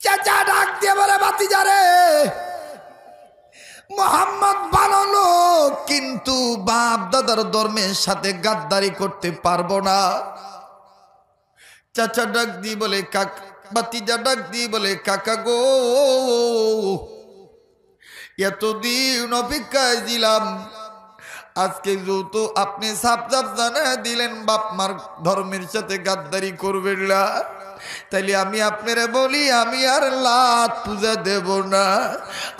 চাচা ডাক দিয়ে বলে ভাতিজা রে, মোহাম্মদ বানানো কিন্তু বাপ দাদার ধর্মের সাথে গাদ্দারি করতে পারবো না। চাচা ডাক দিয়ে বলে কাকা, ভাতিজা ডাক দিয়ে বলে কাকা গো, এতদিন অপেক্ষায় দিলাম, আজকে যেহেতু আপনি সাপ সাপ জানা দিলেন বাপ মার ধর্মের সাথে গাদ্দারি করবেন না, তাইলে আমি আপনারা বলি আমি আর লাত পূজা দেব না,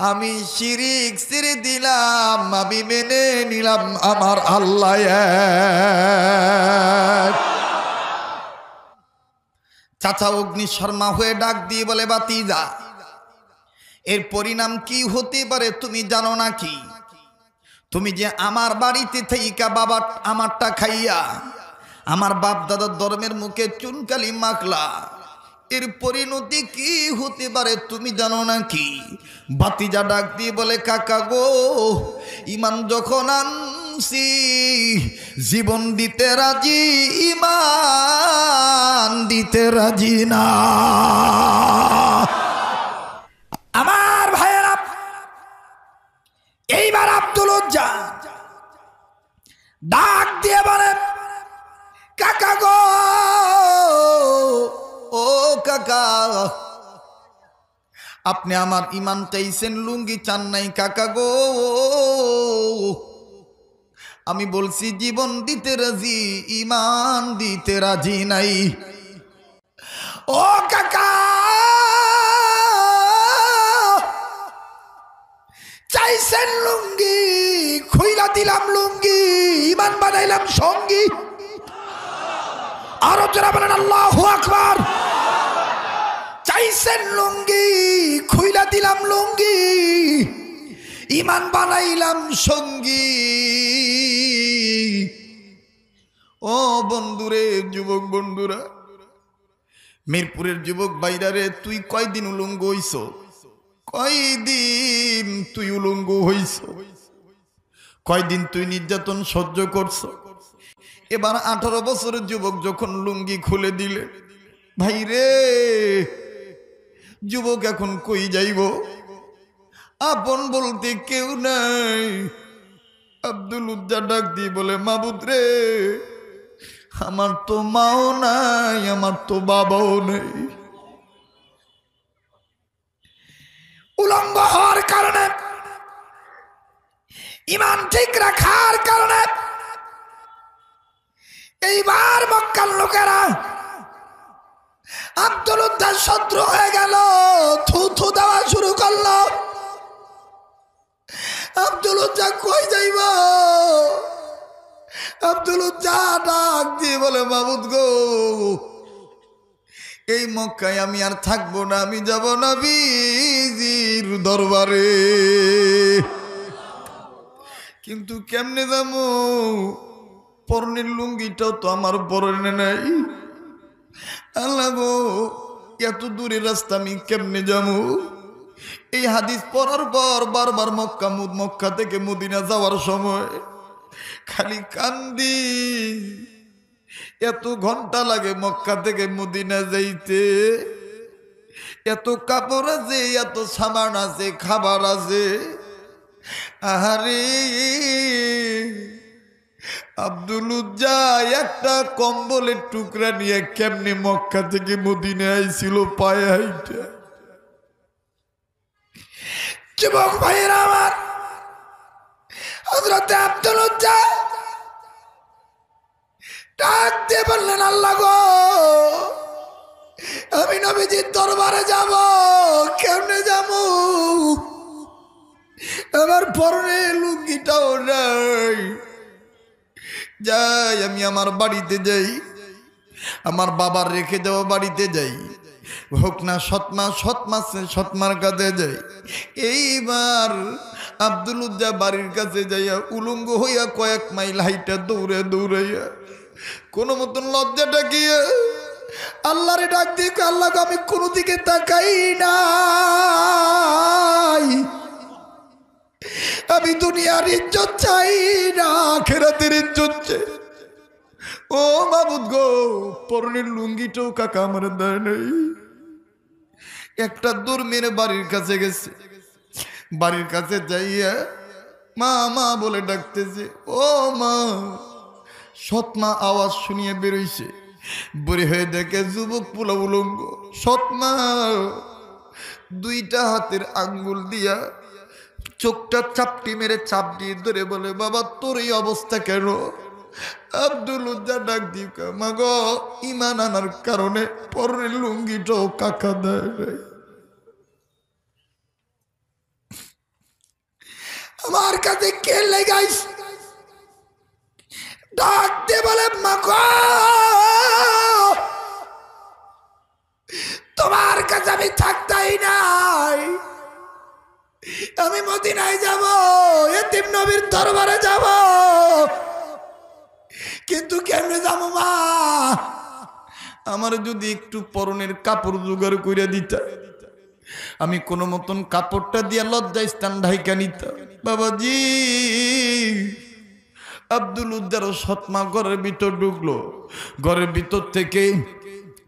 আমি শিরিক ছেড়ে দিলাম, আমি মেনে নিলাম আমার আল্লাহ এক। চাচা অগ্নি শর্মা হয়ে ডাক দিয়ে বলে ভাতিজা, এর পরিণাম কি হতে পারে তুমি জানো নাকি? তুমি যে আমার বাড়িতে থেকে বাবা আমারটা খাইয়া আমার বাপ দাদার ধর্মের মুখে চুনকালি মাখলা, এর পরিণতি কি হতে পারে তুমি জানো নাকি? ভাতিজা ডাক দিয়ে বলে কাকা গো, ইমান যখন আনছি জীবন দিতে রাজি, ইমান দিতে রাজি না। আমার ভাইয়েরা, এইবার আব্দুল উজ্জা ডাক দিয়ে বলে কাকা গো, ও কাকা, আপনি আমার ইমান চাইছেন, লুঙ্গি চান নাই কাকা গো, আমি বলছি জীবন দিতে রাজি, ইমান দিতে রাজি নাই। ও কাকা, চাইছেন লুঙ্গি, খুইলা দিলাম লুঙ্গি, ইমান বানাইলাম সঙ্গী। আরো যারা বলেন আল্লাহু আকবার। চাইছেন লুঙ্গি, খুইলা দিলাম লুঙ্গি, ইমান বানাইলাম সঙ্গী। ও বন্ধুরে, যুবক বন্ধুরা, মিরপুরের যুবক ভাইরা রে, তুই কয়দিন উলঙ্গ হইছ? কয়দিন তুই উলঙ্গ হইছ? কয়দিন তুই নির্যাতন সহ্য করছ? এবার 18 বছরের যুবক যখন লুঙ্গি খুলে দিলে, ভাই রে, যুবক এখন কই যাইব? আপন বলতে কেউ নাই। আব্দুল উজ্জা ডাক দিয়ে বলে মাবুদ রে, আমার তো মাও নাই, আমার তো বাবাও নেই। উলঙ্গ হওয়ার কারণে, ইমান ঠিক রাখার কারণে এইবার মক্কার লোকেরা আব্দুল উজ্জার শত্রু হয়ে গেল, থু থু দেওয়া শুরু করলো। আব্দুল উজ্জা কই যাইব? আব্দুল উজ্জা ডাক দিয়ে বলে মাবুদ গো, এই মক্কায় আমি আর থাকবো না, আমি যাব নবীজির দরবারে। কিন্তু কেমনে যাবো? পরনের লুঙ্গিটাও তো আমার পরনে নাই। আল্লাহ গো, এত দূরের রাস্তা আমি কেমনে যাবো? এই হাদিস পড়ার পর বারবার মক্কা থেকে মদিনা যাওয়ার সময় খালি কান্দি। এত ঘন্টা লাগে মক্কা থেকে মদিনা যাইতে, এত কাপড় আছে, এত সামান আছে, খাবার আছে। আহারে, আব্দুল উজ্জা একটা কম্বলের টুকরা নিয়ে কেমনে মক্কা থেকে মদিনা আইছিল পায়ে হাইটা। যুবক ভাইয়েরা আমার, হযরত আব্দুল উজ্জা ডাক দিয়ে বললেন আল্লাহ গো, আমি নবীজির দরবারে যাব, কেমনে যাব? আমার পরনে লুঙ্গিটাও নাই। যাই, আমি আমার বাড়িতে যাই, আমার বাবার রেখে যাওয়া বাড়িতে যাই, হোক না সৎমার কাছে যাই। এইবার আব্দুল উজ্জা বাড়ির কাছে যাইয়া উলঙ্গ হইয়া কয়েক মাইল হাইটা দৌড়াইয়া কোনো মতন লজ্জাটা গিয়ে আল্লাহরে ডাক দিয়ে, আল্লাহ আমি কোনো দিকে তাকাই নাই, আমি দুনিয়ার ইজ্জত চাই না, আখিরাতের ইজ্জত চাই। ও মাবুদ গো, পরনের লুঙ্গিটাও কাকা আমার দেয় নাই। একটা দৌড় মেরে বাড়ির কাছে গেছে। বাড়ির কাছে যাইয়া মা মা বলে ডাকতেছে, ও মা। সৎমা আওয়াজ শুনিয়ে বেরোইছে, বুড়ি হয়ে দেখে যুবক পোলা উলঙ্গ। সৎমা দুইটা হাতের আঙ্গুল দিয়া চোখটা চাপটি মেরে চাপ দিয়ে ধরে বলে, বাবা তোর এই অবস্থা কেন? আব্দুল উজ্জা ডাক দিই, মা গো, ইমান আনার কারণে পরের লুঙ্গিটাও কাকা দেয় নাই। আমার কাছে কে লেগাইস? ডাক দিয়ে বলে, মা গো, তোমার কাছে আমি থাকতাই নাই। আমি মদিনায় যাব, এতিম নবীর দরবারে যাব, কিন্তু কেমনে যাবো মা? আমার যদি একটু পরনের কাপড় জোগাড় করে দিতা, আমি কোনো মতন কাপড়টা দিয়া লজ্জায় স্থান ঢাইকা নিতাম। বাবাজি, আব্দুল উজ্জার সৎমা ঘরের ভিতর ঢুকলো। ঘরের ভিতর থেকে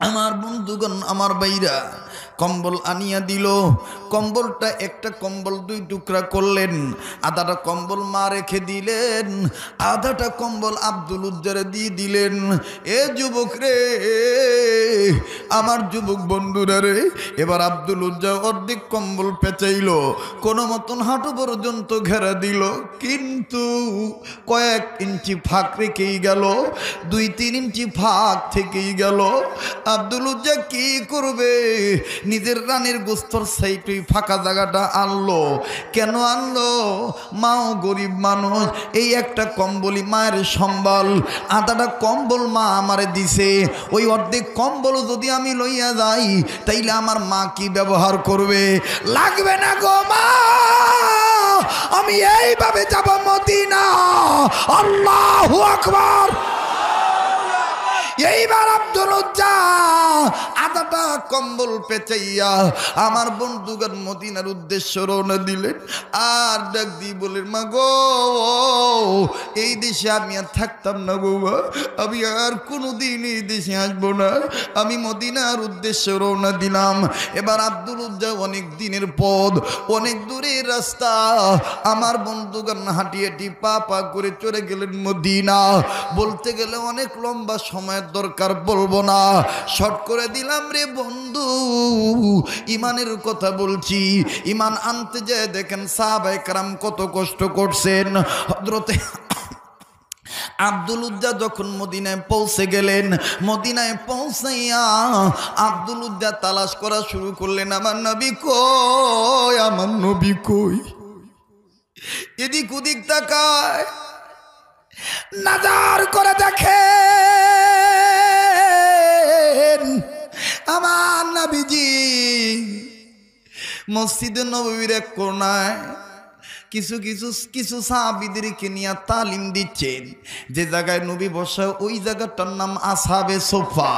আমার বন্ধুগণ, আমার বাইরা কম্বল আনিয়া দিল। কম্বলটা একটা কম্বল দুই টুকরা করলেন। আধাটা কম্বল মা রেখে দিলেন, আধাটা কম্বল আব্দুল উজ্জারে দিয়ে দিলেন। এ যুবক রে, আমার যুবক বন্ধুরা রে, এবার আব্দুল উজ্জা অর্ধেক কম্বল পেঁচাইল, কোনো মতন হাঁটু পর্যন্ত ঘেরা দিল, কিন্তু কয়েক ইঞ্চি ফাঁক রেখেই গেল, 2-3 ইঞ্চি ফাঁক থেকেই গেল। আব্দুল উজ্জা কি করবে? নিজের রানের গোস্তর সাইটই ফাঁকা জায়গাটা আনলো। কেন আনলো? মাও গরিব মানুষ, এই একটা কম্বলই মায়ের সম্বল। আধাটা কম্বল মা আমারে দিছে, ওই অর্ধেক কম্বল যদি আমি লইয়া যাই তাইলে আমার মা কি ব্যবহার করবে? লাগবে না গো মা, আমি এইভাবে যাব মদিনা। আল্লাহু আকবার। এইবার আব্দুল উজ্জা আধাটা কম্বল পেঁচাইয়া আমার বন্ধুগণ মদিনার উদ্দেশ্যে রওনা দিলেন। আর ডাক দিয়ে বলেন, মা গো, এই দেশে আমি আর থাকতাম না গো মা, আমি আর কোনোদিন এই দেশে আসবো না, আমি মদিনার উদ্দেশ্যে রওনা দিলাম। এবার আব্দুল উজ্জা অনেক দিনের পথ, অনেক দূরের রাস্তা, আমার বন্ধুগণ হাঁটি হাঁটি পা পা করে চলে গেলেন মদিনা। বলতে গেলে অনেক লম্বা সময় দরকার, বলবো না, শর্ট করে দিলাম রে বন্ধু। ইমানের কথা বলছি, ইমান আনতে যায় দেখেন সাহাবায়ে কেরাম কত কষ্ট করছেন। হযরতে আব্দুল উজ্জা যখন মদিনায় পৌঁছে গেলেন, মদিনায় পৌঁছাইয়া আব্দুল উজ্জা তালাশ করা শুরু করলেন, আমার নবী কই, আমার নবী কই? এদিক ওদিক তাকায়, নাজার করে দেখে আমার নবীজি মসজিদে নববীর এক কোণায় কিছু সাহাবীদেরকে নিয়ে তালিম দিচ্ছেন। যে জায়গায় নবী বসা ওই জায়গাটার নাম আসহাবে সোফা।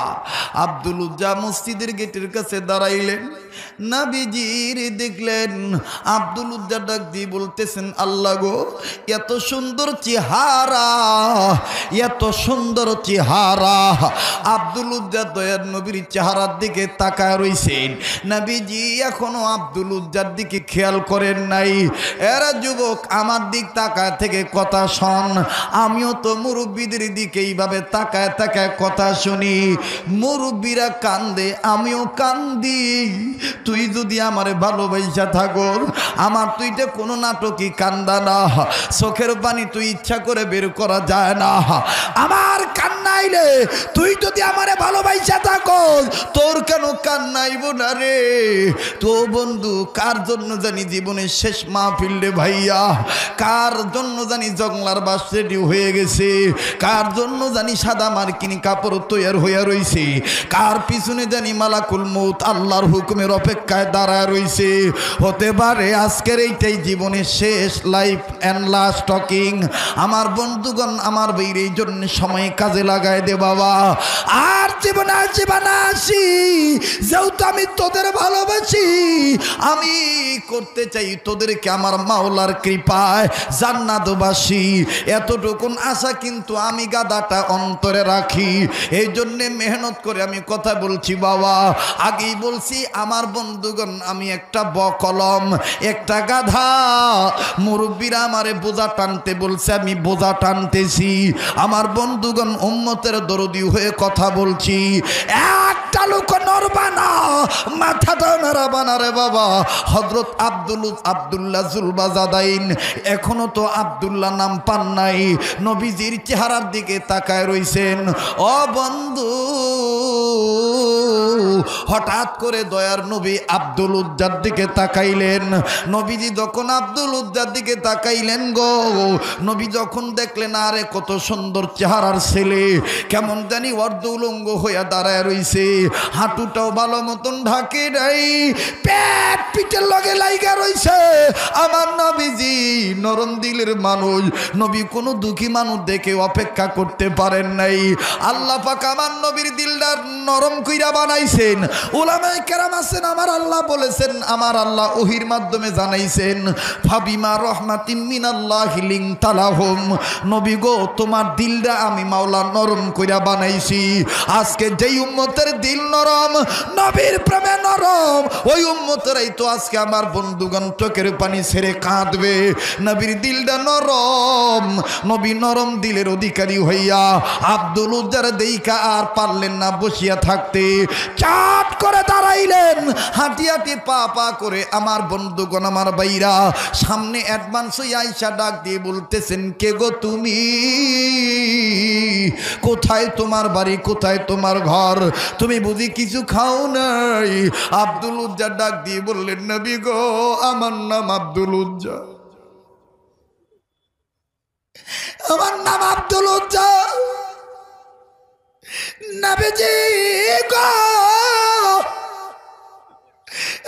আব্দুল উজ্জা মসজিদের গেটের কাছে দাঁড়াইলেন, নবীজির দেখলেন। আব্দুল উজ্জা ডাক দিয়ে বলতেছেন, আল্লাহ গো, এত সুন্দর চেহারা, এত সুন্দর চেহারা। আব্দুল উজ্জা দয়ার নবীর চেহারার দিকে তাকায় রইছেন। নবীজি এখনো আব্দুল উজ্জার দিকে খেয়াল করেন নাই। এরা যুবক, আমার দিক তাকায় থেকে কথা শোন, আমিও তো মুরব্বীদের দিকে এইভাবে তাকায় তাকায় কথা শুনি। মুরব্বীরা কান্দে, আমিও কান্দি। তুই যদি আমারে ভালোবাসা থাকো, আমার তুইটা কোনো নাটকই কান্দা না, চোখের পানি তুই ইচ্ছা করে বের করা যায় না। আমার কান্নাইলে তুই যদি আমারে ভালোবাসা থাকো, তোর কেন কান্নাইব না রে? তো বন্ধু, কার জন্য জানি জীবনের শেষ মাহফিল রে ভাইয়া, কার জন্য জানি জংলার বাস রেডি হয়ে গেছে, কার জন্য জানি সাদা মার্কিন কাপড় তৈয়ার হইয়া রইছে, কার পিছনে জানি মালাকুল মউত আল্লাহর হুকুমের অপেক্ষায় দাঁড়ায় রইছে। হতে পারে আজকের এইটাই জীবনের শেষ লাইফ অ্যান্ড লাস্ট টকিং। আমার বন্ধুগণ, আমার বইয়ের এই জন্য সময় কাজে লাগায় দে বাবা। আর জীবন আসি, যেহেতু আমি তোদের ভালোবাসি, আমি করতে চাই তোদেরকে আমার মাওলার কৃপায় জান্নাতবাসী। এতটুকুন আশা কিন্তু আমি গাদাটা অন্তরে রাখি, এই জন্যে মেহনত করে আমি কথা বলছি বাবা। আগেই বলছি আমার বন্ধুগণ, আমি একটা বকলম, একটা গাধা। মুরব্বীরা আমারে বোঝা টানতে বলছে, আমি বোঝা টানতেছি। আমার বন্ধুগণ, উম্মতের দরদি হয়ে কথা বলছি। একটা লোক নরবানা, মাথাটা নাড়াবানা রে বাবা। হযরত আব্দুল্লাহ জুলবাজাদাইন এখনো তো আব্দুল্লাহ নাম পান নাই, নবীজির চেহারার দিকে তাকায় রইছেন। ও বন্ধু, হঠাৎ করে দয়ার নবী আব্দুল উজ্জার দিকে তাকাইলেন। নবীজি যখন আব্দুল উজ্জার দিকে তাকাইলেন গো, নবী যখন দেখলেন আরে কত সুন্দর চেহারার ছেলে, কেমন জানি অর্ধ উলঙ্গ হইয়া দাঁড়ায় রইছে, হাঁটুটাও ভালো মতন ঢাকে নাই, পেট পিঠের লগে লাইগা রইছে। আমার নবীজি নরম দিলের মানুষ, নবী কোনো দুঃখী মানুষ দেখে অপেক্ষা করতে পারেন নাই। আল্লাহ পাক আমার নবীর দিলটা নরম কইরা বানাইছেন। উলামায়ে কেরাম আছেন, আমার আল্লাহ বলেছেন, আমার আল্লাহ ওহির মাধ্যমে জানাইছেন, ফাবিমা রহমাতিম মিনাল্লাহি লিনতা লাহুম। নবী গো, তোমার দিলটা আমি মাওলা নরম কইরা বানাইছি। আজকে যেই উম্মতের দিল নরম, নবীর প্রেমে নরম, ওই উম্মতেরাই তো আজকে আমার বন্ধুগণ চোখের পানি ছেড়ে কাঁদবে। নবীর দিলটা নরম, নবী নরম দিলের অধিকারী হইয়া আব্দুল উজ্জার দেইকা আর পারলেন না বসিয়া থাকতে, চাপ করে দাঁড়াইলেন, হাঁটি হাঁটি পা পা করে। আমার বন্ধুগণ, আমার ভাইরা, সামনে অ্যাডভান্স হইয়া আইসা ডাক দিয়ে বলতেছেন, কে গো তুমি? কোথায় তোমার বাড়ি, কোথায় তোমার ঘর? তুমি বুঝি কিছু খাও নাই? আব্দুল উজ্জা ডাক দিয়ে বললেন, নবী গো, আমার নাম আব্দুল উজ্জা, আমার নাম আব্দুল উজ্জা। নবীজি গো,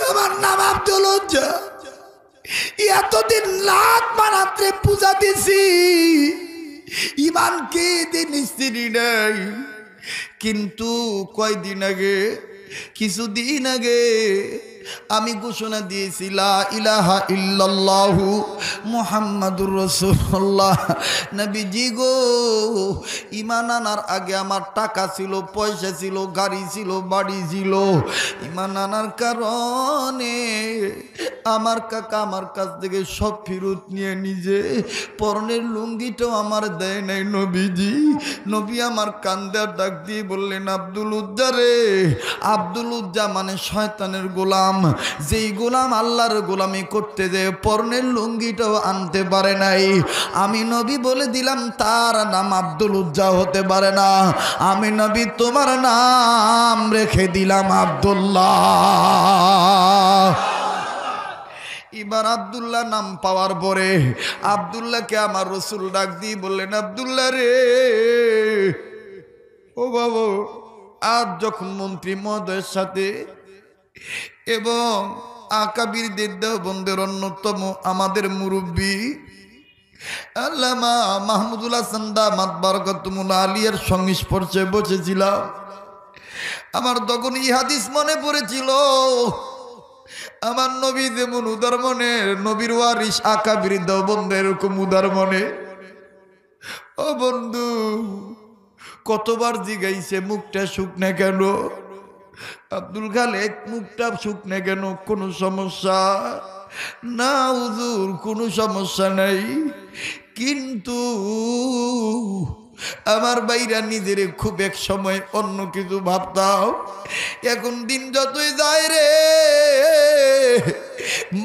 আমার নাম আব্দুল উজ্জা। এতদিন লাখ মারাত্রে পূজা দিছি, ইমানকে দিন স্ত্রী নাই, কিন্তু কয়দিন আগে, কিছুদিন আগে আমি ঘোষণা দিয়েছি, লা ইলাহা ইল্লাল্লাহু মুহাম্মাদুর রাসূলুল্লাহ। নবীজি গো, ঈমান আনার আগে আমার টাকা ছিল, পয়সা ছিল, গাড়ি ছিল, বাড়ি ছিল। ঈমান আনার কারণে আমার কাকা আমার কাছ থেকে সব ফেরত নিয়ে নিজে পরনের লুঙ্গিটাও আমার দেয় নাই নবীজি। নবী আমার কান্দে ডাক দিয়ে বললেন, আব্দুল উজ্জা রে। আব্দুল উজ্জা মানে শয়তানের গোলাম, যেই গোলাম আল্লাহর গোলামি করতে যে পরনের লুঙ্গিটাও আনতে পারে নাই। আমি নবী বলে দিলাম, তার নাম আব্দুল উজ্জা হতে পারে না। আমি নবী তোমার নাম রেখে দিলাম আব্দুল্লাহ। এবার আব্দুল্লাহ নাম পাওয়ার পরে আব্দুল্লাহকে আমার রসুল ডাক দিয়ে বললেন, আব্দুল্লাহ রে, ও বাবু, আজ যখন মন্ত্রী মহোদয়ের সাথে এবং আকাবিরদের দেওবন্দের অন্যতম আমাদের মুরব্বী আল্লামা মাহমুদুল হাসান দামাত বারাকাতুহুল আলিয়ার সংস্পর্শে বসেছিলাম, আমার তখন এই হাদিস মনে পড়েছিল। আমার নবী যেমন উদার মনে, নবীর ওয়ারিস আকাবির দেওবন্দের এরকম উদার মনে। ও বন্ধু, কতবার জিগাইছে মুখটা শুকনে কেন? আব্দুল খালেক, মুখটা শুকনে কেন? কোনো সমস্যা না হুজুর, কোনো সমস্যা নাই, কিন্তু আমার বাইরা নিজেরে খুব এক সময় অন্য কিছু ভাবতাম, এখন দিন যতই যায় রে,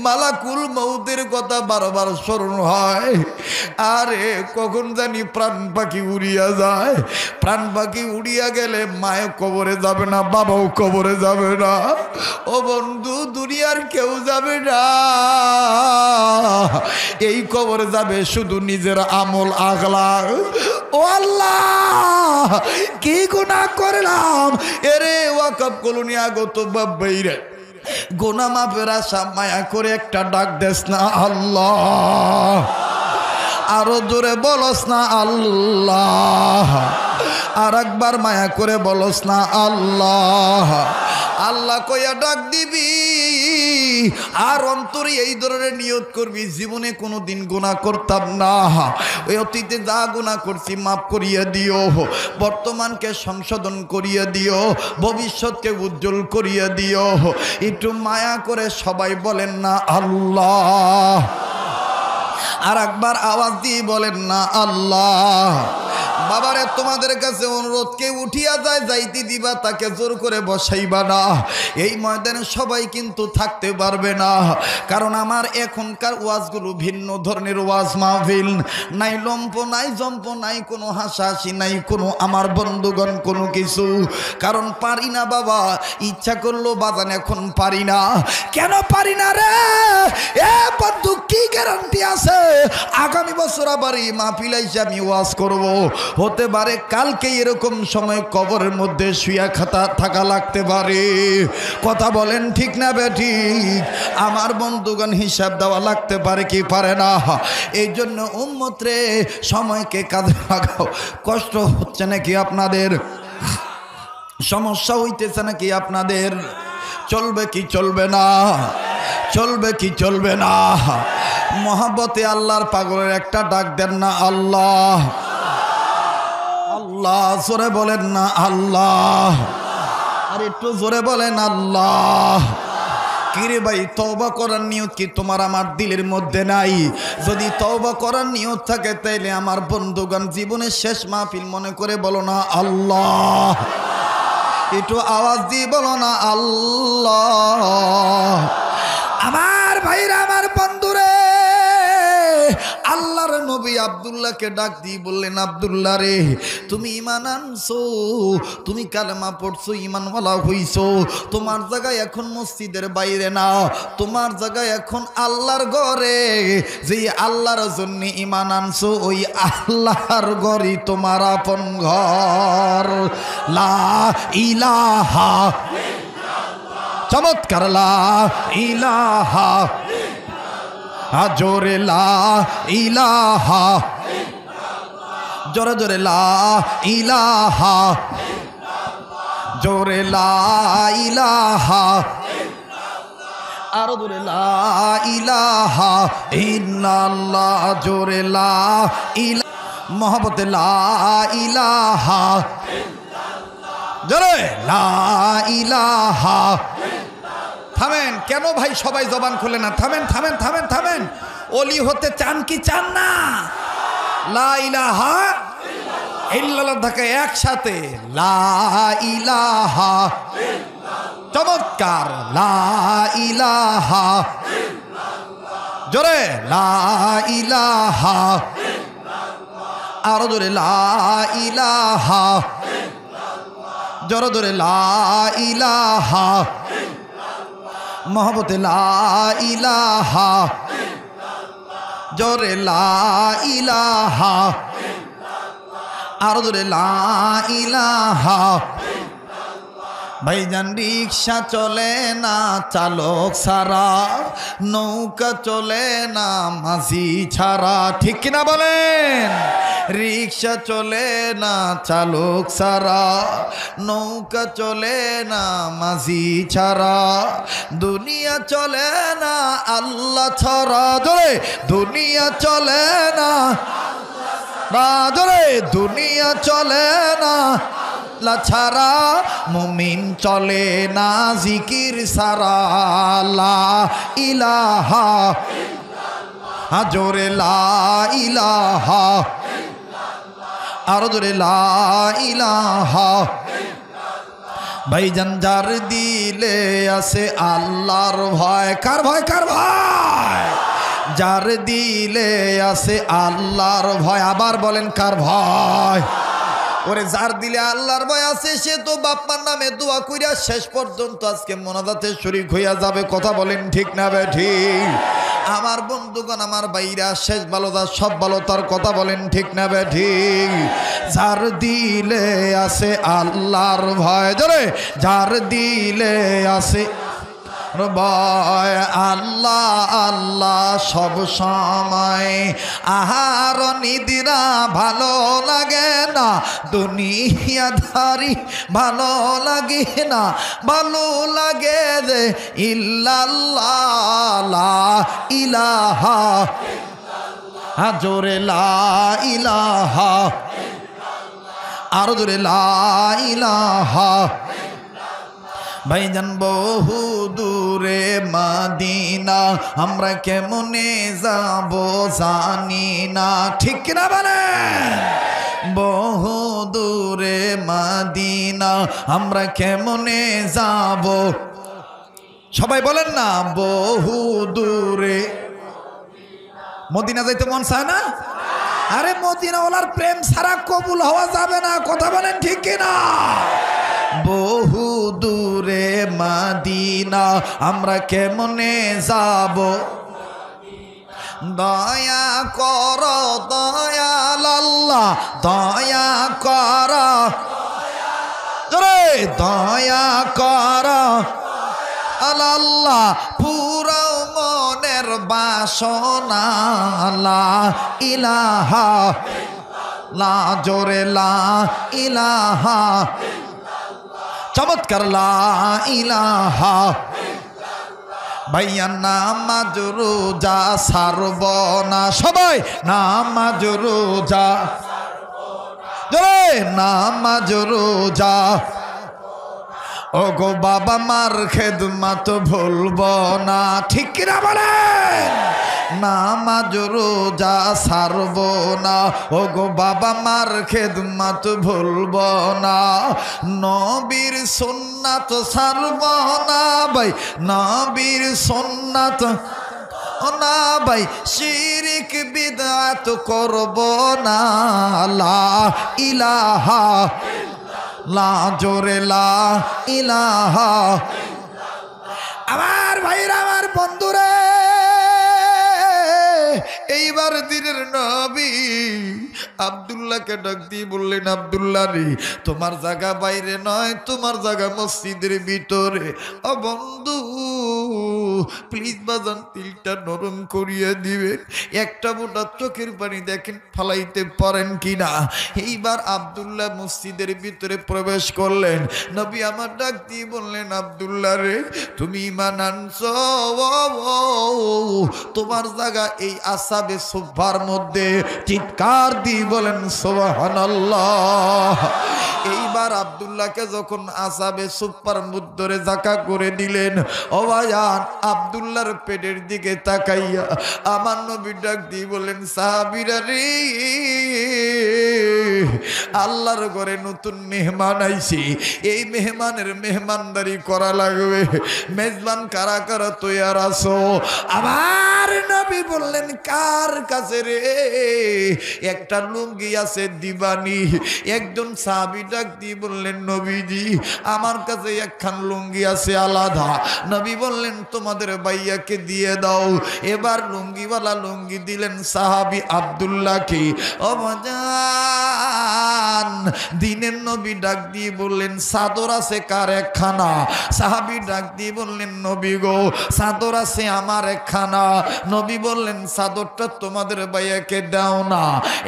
মালাকুল মউতের কথা বারবার স্মরণ হয়। আরে কখন জানি প্রাণ পাখি উড়িয়া যায়, প্রাণ পাখি উড়িয়া গেলে মায়ে কবরে যাবে না, বাবাও কবরে যাবে না। ও বন্ধু, দুনিয়ার কেউ যাবে না, এই কবরে যাবে শুধু নিজের আমল আগলার। ও আল্লাহ, কি গুনাহ করলাম এরে ওয়াকফ কলোনি আগত বাবাইরে, গোনা মাফের আশা মায়া করে একটা ডাক দেস না আল্লাহ। আরো জোরে বলস না আল্লাহ, আর একবার মায়া করে বলস না আল্লাহ। আল্লাহ কইয়া ডাক দিবি, আর অন্তরে এই ধরনের নিয়ত করবি জীবনে কোনো দিন গুনাহ করতাম না, ওই অতীতে যা গুনাহ করছি মাফ করিয়ে দিও, বর্তমানকে সংশোধন করিয়ে দিও, ভবিষ্যৎকে উজ্জ্বল করিয়ে দিও। একটু মায়া করে সবাই বলেন না আল্লাহ। আর একবার আওয়াজ দিয়ে বলেন না আল্লাহ। বাবারে তোমাদের কাছে অনুরোধ, কেউ উঠিয়া যায় যাইতে দিবা, তাকে জোর করে বসাইবা না। এই ময়দানে সবাই কিন্তু থাকতে পারবে না, কারণ আমার এখনকার ওয়াজগুলো ভিন্ন ধরনের ওয়াজ মাহফিল। নাই লম্প নাই জম্প নাই কোনো হাসাহাসি নাই কোনো আমার বন্ধুগণ কোনো কিছু। কারণ পারি না বাবা, ইচ্ছা করলো বাজান এখন পারি না। কেন পারি না রে? এ বন্ধু কি গ্যারান্টি আছে আগামী বছর আবার এই মাহফিল আইসা আমি ওয়াজ করব? হতে পারে কালকে এরকম সময় কবরের মধ্যে শুয়া থাকা লাগতে পারে। কথা বলেন ঠিক না বেঠিক? আমার বন্ধুগণ হিসাব দেওয়া লাগতে পারে কি পারে না? এই জন্য উম্মত রে সময়কে কাজে লাগাও। কষ্ট হচ্ছে নাকি আপনাদের? সমস্যা হইতেছে নাকি আপনাদের? চলবে কি চলবে না? চলবে কি চলবে না? মহব্বতে আল্লাহর পাগলের একটা ডাক দেন না আল্লাহ। আল্লাহ জোরে বলেন না আল্লাহ। আর একটু জোরে বলেন আল্লাহ। কিরে ভাই, তওবা করার নিয়ত কি তোমার আমার দিলের মধ্যে নাই? যদি তওবা করার নিয়ত থাকে তাইলে আমার বন্ধুগণ জীবনের শেষ মাহফিল মনে করে বলো না আল্লাহ। একটু আওয়াজ দিয়ে বলো না আল্লাহ। আমার ভাইরা, আমার বন্ধুরে, আল্লাহর নবী আব্দুল্লাহকে ডাক দিয়ে বললেন, আব্দুল্লাহ রে, তুমি ঈমান আনছো, তুমি কালেমা পড়ছো, ঈমানওয়ালা হইছো। তোমার জায়গায় এখন মসজিদের বাইরে না, তোমার জায়গায় এখন আল্লাহর ঘরে। যে আল্লাহর জন্য ঈমান আনছো, ওই আল্লাহর ঘরই তোমার আপন ঘর। লা ইলাহা, চমৎকার, লা ইলাহা, জোরে লা ইলাহা, জোরে জোরে লা ইলাহা, জোরে লা ইলাহা, আরো জোরে লা ইলাহা ইল্লাল্লাহ, জোরে লা ইলাহা, মহব্বতে লা ইলাহা, জোরে লা ইলাহা। থামেন কেন ভাই, সবাই জবান খুলে না, থামেন থামেন থামেন থামেন। ওলি হতে চান কি চান না? লা ইলাহা ইল্লাল্লাহ থাকে একসাথে, লা ইলাহা, চমৎকার, লা ইলাহা, জোরে লা ইলাহা, আরো জোরে লা ইলাহা, জোরে জোরে লা ইলাহা, মহব্বতে লা ইলাহা, জোরে লা ইলাহা, আরো জোরে লা ইলাহা। ভাইজান রিক্সা চলে না চালক ছাড়া, নৌকা চলে না মাঝি ছাড়া, ঠিক কিনা বলেন? রিক্সা চলে না চালক ছাড়া, নৌকা চলে না মাঝি ছাড়া, দুনিয়া চলে না আল্লাহ ছাড়া, ধরে দুনিয়া চলে না, ধরে দুনিয়া চলে না ছাড়া, মুমিন চলে না জিকির ছাড়া, লা ইলাহা, জোরে লা ইলাহা, আরো জোরে লা ইলাহা। ভাইজান যার দিলে আছে আল্লাহর ভয়, কার ভয়? কার ভয়? যার দিলে আছে আল্লাহর ভয়, আবার বলেন কার ভয়? ওরে যার দিলে আল্লাহর ভয় আছে সে তো বাপ্পার নামে দোয়া কইরা শেষ পর্যন্ত আজকে মোনাজাতে শরীক হইয়া যাবে। কথা বলেন ঠিক না বেঠিক? আমার বন্ধুগণ, আমার ভাইরা, শেষ ভালো তার সব ভালো তার, কথা বলেন ঠিক না বেঠিক? যার দিলে আছে আল্লাহর ভয়, জোরে, যার দিলে আছে ভয় আল্লাহ আল্লাহ সব সময় আহার নিদ্রা ভালো লাগে না দুনিয়াদারি ভালো লাগে না ভালো লাগে যে ইল্লাল্লাহ লা ইলাহা জোরে লা ইলাহা আরো জোরে লা ইলাহা ভাইজান বহু দূরে মদিনা আমরা কেমনে যাব জানি না ঠিক না বলে বহু দূরে মদিনা আমরা কেমনে যাব সবাই বলেন না বহু দূরে মদিনা যাইতে মন চায় না আরে মদিনা ওলার প্রেম ছাড়া কবুল হওয়া যাবে না কথা বলেন ঠিক কিনা বহু দূরে মদিনা আমরা কেমনে যাব দয়া কর দয়াল আল্লাহ দয়া কর দয়া কর আল্লাহ পুরো মনের বাসনা লা ইলাহা লা জোরে লা ইলাহা চমৎকার লা ইলাহা ভাইয়া নামাজ রোজা সারব না সবাই নামাজ রোজা জোরে নামাজ রোজা ও গো বাবা মার খেদমত ভুলব না ঠিক কিনা বলেন নামাজ রোজা সারব না ও গো বাবা মার খেদমত ভুলব না নবীর সুন্নাত সারব না ভাই নবীর সুন্নাত না ভাই শিরিক বিদআত করব না লা ইলাহা লা জোরে লা ইলাহা আমার ভাইরা আমার বন্ধুরে এইবার দিনের নবী আব্দুল্লাহকে ডাক দিয়ে বললেন আব্দুল্লাহ রে তোমার জায়গা বাইরে নয় তোমার জায়গা মসজিদের ভিতরে ও বন্ধু প্লিজ বাজান তিলটা নরম করিয়ে দিবেন একটা মোটা চোখের পানি দেখেন ফালাইতে পারেন কিনা এইবার আব্দুল্লাহ মসজিদের ভিতরে প্রবেশ করলেন নবী আমার ডাক দিয়ে বললেন আব্দুল্লাহ রে তুমি ঈমান আনছো তোমার জায়গা এই আসহাবে সুফার মধ্যে চিৎকার দিয়ে বলেন সুবহানাল্লাহ এইবার আব্দুল্লাহকে যখন আসহাবে সুফার মধ্যে জায়গা করে দিলেন ও ভাইয়ান আব্দুল্লাহর পেটের দিকে তাকাইয়া আমার নবী ডাক দিয়ে বললেন সাহাবীরা রে আল্লাহর ঘরে নতুন মেহমান আইছে এই মেহমানের মেহমানদারি করা লাগবে মেজবান কারা কারা তৈয়ার আছো আমার নবী বললেন কার কাছে রে একটা লুঙ্গি আছে দিবানি একজন সাহাবী ডাক দিয়ে বললেন নবীজি আমার কাছে একখান লুঙ্গি আছে আলাদা নবী বললেন তোমাদের ভাইয়াকে দিয়ে দাও এবার লুঙ্গিওয়ালা লুঙ্গি দিলেন সাহাবী আব্দুল্লাহকে ও বাজান দিনের নবী ডাক দিয়ে বললেন চাদর আছে কার একখানা সাহাবী ডাক দিয়ে বললেন নবী গো চাদর আছে আমার একখানা নবী বললেন চাদরটা তোমাদের ভাইয়াকে দাও না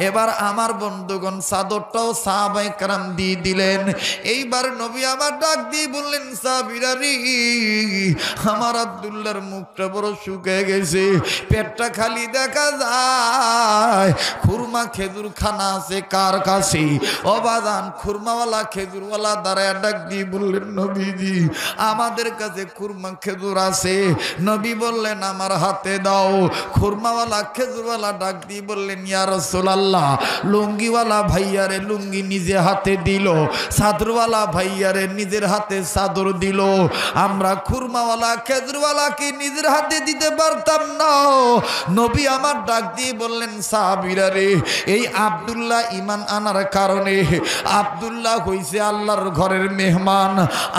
এবার আমার বন্ধুগণ চাদরটাও সাহাবায়ে কেরাম দিয়ে দিলেন এইবার নবী আমার ডাক দিয়ে বললেন সাহাবীরা রে আমার আব্দুল্লাহর মুখটা বড় শুকিয়ে গেছে পেটটা খালি দেখা যায় খুরমা খেজুর খানা আছে কার কাছে ও বাজান খুরমাওয়ালা খেজুরওয়ালা দাঁড়ায় ডাক দিয়ে বললেন নবীজি আমাদের কাছে খুরমা খেজুর আছে নবী বললেন আমার হাতে দাও খুরমাওয়ালা খেজুরওয়ালা ডাক দিয়ে বললেন ইয়া রাসূলুল্লাহ লুঙ্গিওয়ালা ভাইয়ারে লুঙ্গি নিজে হাতে দিল চাদরওয়ালা ভাইয়ারে নিজের হাতে চাদর দিল আমরা খুরমাওয়ালা খেজুরওয়ালাকে নিজের হাতে দিতে পারতাম না নবী আমার ডাক দিয়ে বললেন সাহাবীরা রে এই আব্দুল্লাহ ঈমান আনার কারণে আব্দুল্লাহ হইছে আল্লাহর ঘরের মেহমান